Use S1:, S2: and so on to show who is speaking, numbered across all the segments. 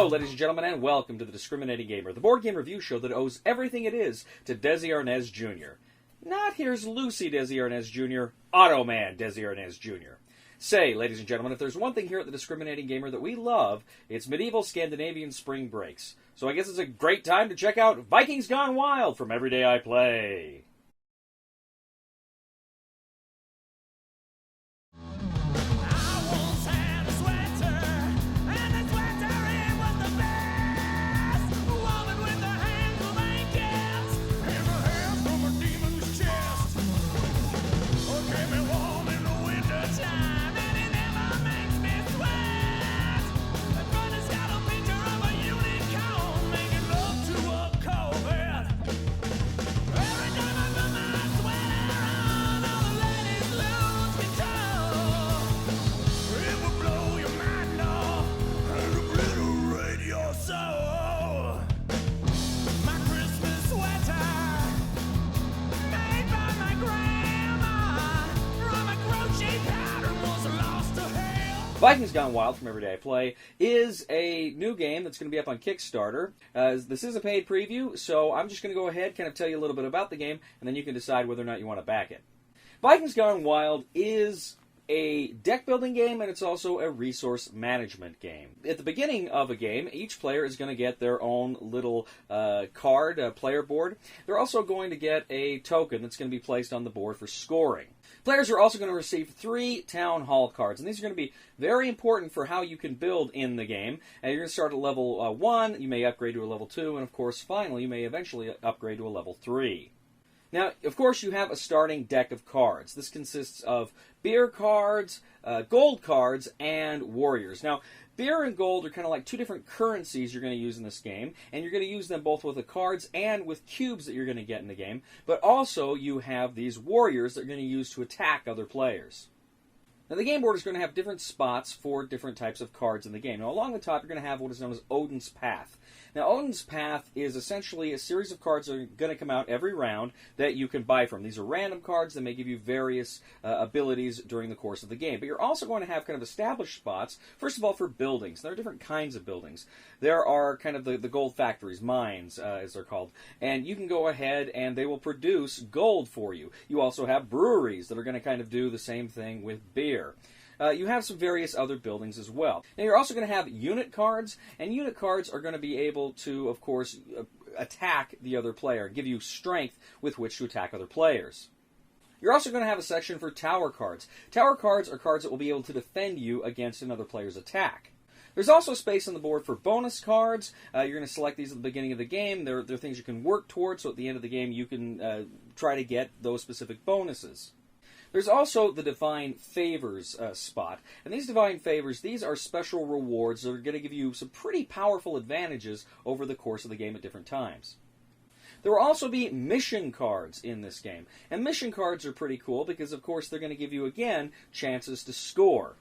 S1: Hello, ladies and gentlemen, and welcome to The Discriminating Gamer, the board game review show that owes everything it is to Desi Arnaz Jr. Not Here's Lucy Desi Arnaz Jr., Automan Desi Arnaz Jr. Say, ladies and gentlemen, if there's one thing here at The Discriminating Gamer that we love, it's medieval Scandinavian spring breaks. So I guess it's a great time to check out Vikings Gone Wild from Everyday I Play. Vikings Gone Wild from Everyday I Play is a new game that's going to be up on Kickstarter. This is a paid preview, so I'm just going to go ahead, kind of tell you a little bit about the game, and then you can decide whether or not you want to back it. Vikings Gone Wild is a deck building game, and it's also a resource management game. At the beginning of a game, each player is going to get their own little player board. They're also going to get a token that's going to be placed on the board for scoring. Players are also going to receive 3 Town Hall cards, and these are going to be very important for how you can build in the game. And you're going to start at level 1, you may upgrade to a level 2, and of course, finally, you may eventually upgrade to a level 3. Now, of course, you have a starting deck of cards. This consists of beer cards, gold cards, and warriors. Now, beer and gold are kind of like 2 different currencies you're going to use in this game, and you're going to use them both with the cards and with cubes that you're going to get in the game. But also, you have these warriors that you're going to use to attack other players. Now, the game board is going to have different spots for different types of cards in the game. Now, along the top, you're going to have what is known as Odin's Path. Now, Odin's Path is essentially a series of cards that are going to come out every round that you can buy from. These are random cards that may give you various abilities during the course of the game. But you're also going to have kind of established spots, first of all, for buildings. There are different kinds of buildings. There are kind of the gold factories, mines, as they're called. And you can go ahead and they will produce gold for you. You also have breweries that are going to kind of do the same thing with beer. You have some various other buildings as well. Now, you're also going to have unit cards, and unit cards are going to be able to, of course, attack the other player, give you strength with which to attack other players. You're also going to have a section for tower cards. Tower cards are cards that will be able to defend you against another player's attack. There's also space on the board for bonus cards. You're going to select these at the beginning of the game. They're things you can work towards, so at the end of the game you can try to get those specific bonuses. There's also the Divine Favors spot. And these Divine Favors, these are special rewards that are going to give you some pretty powerful advantages over the course of the game at different times. There will also be mission cards in this game. And mission cards are pretty cool because, of course, they're going to give you, again, chances to score.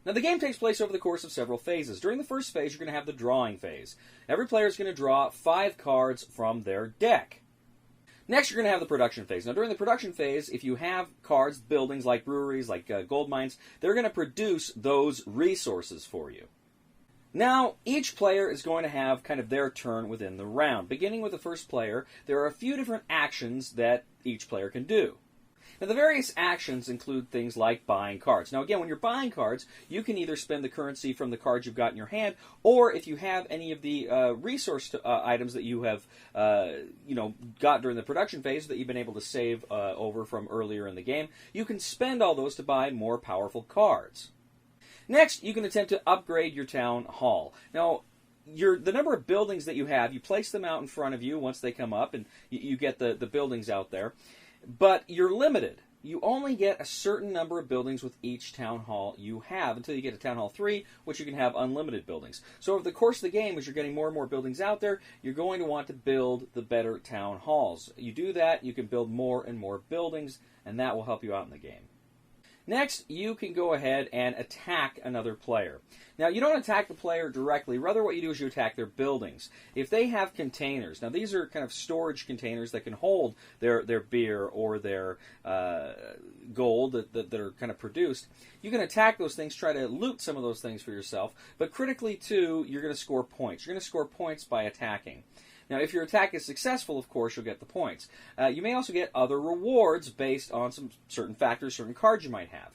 S1: Now, the game takes place over the course of several phases. During the first phase, you're going to have the drawing phase. Every player is going to draw 5 cards from their deck. Next, you're going to have the production phase. Now, during the production phase, if you have cards, buildings like breweries, like gold mines, they're going to produce those resources for you. Now, each player is going to have kind of their turn within the round. Beginning with the first player, there are a few different actions that each player can do. Now, the various actions include things like buying cards. Now, again, when you're buying cards, you can either spend the currency from the cards you've got in your hand, or if you have any of the resource items that you have, got during the production phase that you've been able to save over from earlier in the game, you can spend all those to buy more powerful cards. Next, you can attempt to upgrade your town hall. Now, the number of buildings that you have, you place them out in front of you once they come up, and you get the buildings out there. But you're limited. You only get a certain number of buildings with each town hall you have until you get to Town Hall 3, which you can have unlimited buildings. So over the course of the game, as you're getting more and more buildings out there, you're going to want to build the better town halls. You do that, you can build more and more buildings, and that will help you out in the game. Next, you can go ahead and attack another player. Now, you don't attack the player directly. Rather, what you do is you attack their buildings. If they have containers, now these are kind of storage containers that can hold their beer or their gold that are kind of produced. You can attack those things, try to loot some of those things for yourself. But critically, too, you're going to score points. You're going to score points by attacking. Now, if your attack is successful, of course, you'll get the points. You may also get other rewards based on some certain factors, certain cards you might have.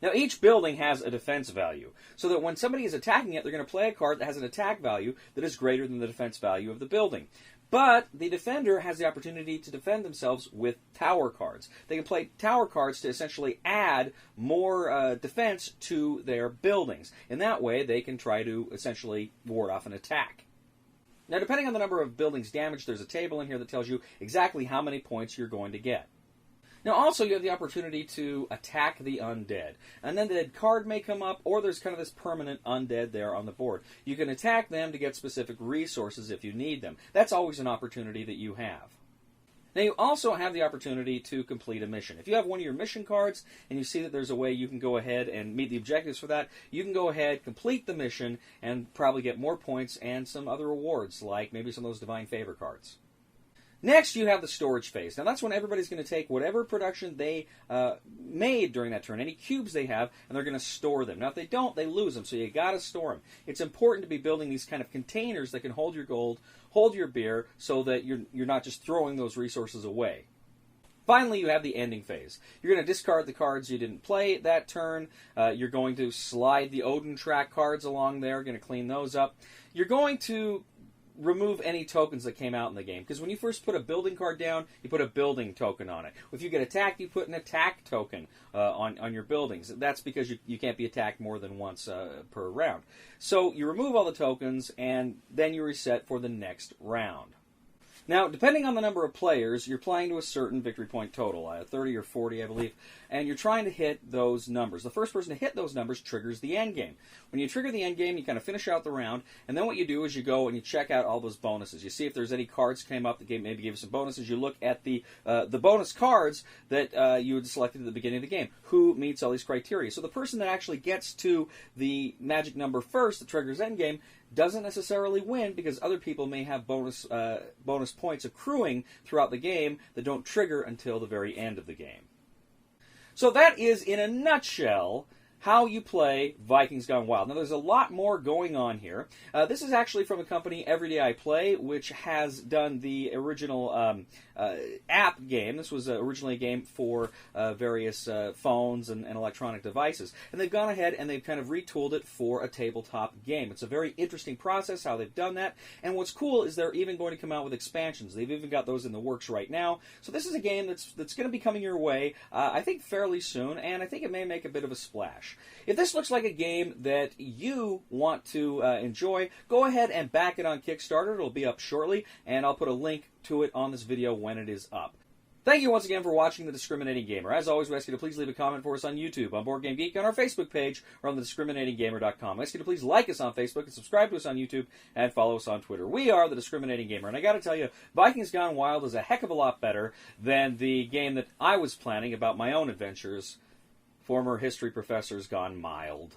S1: Now, each building has a defense value, so that when somebody is attacking it, they're going to play a card that has an attack value that is greater than the defense value of the building. But the defender has the opportunity to defend themselves with tower cards. They can play tower cards to essentially add more defense to their buildings. In that way, they can try to essentially ward off an attack. Now, depending on the number of buildings damaged, there's a table in here that tells you exactly how many points you're going to get. Now, also, you have the opportunity to attack the undead. An undead card may come up, or there's kind of this permanent undead there on the board. You can attack them to get specific resources if you need them. That's always an opportunity that you have. Now, you also have the opportunity to complete a mission. If you have one of your mission cards and you see that there's a way you can go ahead and meet the objectives for that, you can go ahead, complete the mission, and probably get more points and some other rewards, like maybe some of those Divine Favor cards. Next, you have the storage phase. Now, that's when everybody's going to take whatever production they made during that turn, any cubes they have, and they're going to store them. Now, if they don't, they lose them, so you got to store them. It's important to be building these kind of containers that can hold your gold, hold your beer, so that you're not just throwing those resources away. Finally, you have the ending phase. You're going to discard the cards you didn't play that turn. You're going to slide the Odin track cards along there, going to clean those up. You're going to remove any tokens that came out in the game, because when you first put a building card down, you put a building token on it. If you get attacked, you put an attack token on your buildings. That's because you can't be attacked more than once per round. So you remove all the tokens, and then you reset for the next round. Now, depending on the number of players, you're playing to a certain victory point total, 30 or 40, I believe, and you're trying to hit those numbers. The first person to hit those numbers triggers the end game. When you trigger the end game, you kind of finish out the round, and then what you do is you go and you check out all those bonuses. You see if there's any cards came up that maybe gave you some bonuses. You look at the bonus cards that you had selected at the beginning of the game. Who meets all these criteria? So the person that actually gets to the magic number first that triggers end game doesn't necessarily win, because other people may have bonus points accruing throughout the game that don't trigger until the very end of the game. So that is, in a nutshell, how you play Vikings Gone Wild. Now, there's a lot more going on here. This is actually from a company, EVERYDAYiPLAY, which has done the original app game. This was originally a game for various phones and electronic devices. And they've gone ahead and they've kind of retooled it for a tabletop game. It's a very interesting process how they've done that. And what's cool is they're even going to come out with expansions. They've even got those in the works right now. So this is a game that's going to be coming your way, I think, fairly soon. And I think it may make a bit of a splash. If this looks like a game that you want to enjoy, go ahead and back it on Kickstarter. It'll be up shortly, and I'll put a link to it on this video when it is up. Thank you once again for watching The Discriminating Gamer. As always, we ask you to please leave a comment for us on YouTube, on Board Game Geek, on our Facebook page, or on thediscriminatinggamer.com. We ask you to please like us on Facebook and subscribe to us on YouTube and follow us on Twitter. We are The Discriminating Gamer, and I got to tell you, Vikings Gone Wild is a heck of a lot better than the game that I was planning about my own adventures, Former History Professors Gone Mild.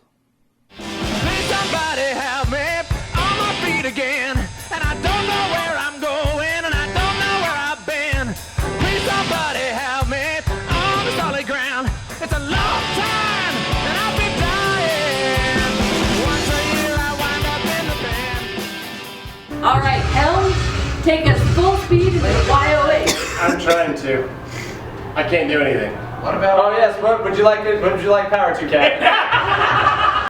S2: Please somebody help me on my feet again, and I don't know where I'm going, and I don't know where I've been. Please somebody help me on the solid ground. It's a long time, and I'll be dying. Once a year I wind up in the band.
S3: All right, Elm, take us full speed into the YOA.
S4: I'm trying to. I can't do anything.
S5: What about? Oh yes. What would you like? What would you like power to, Cat?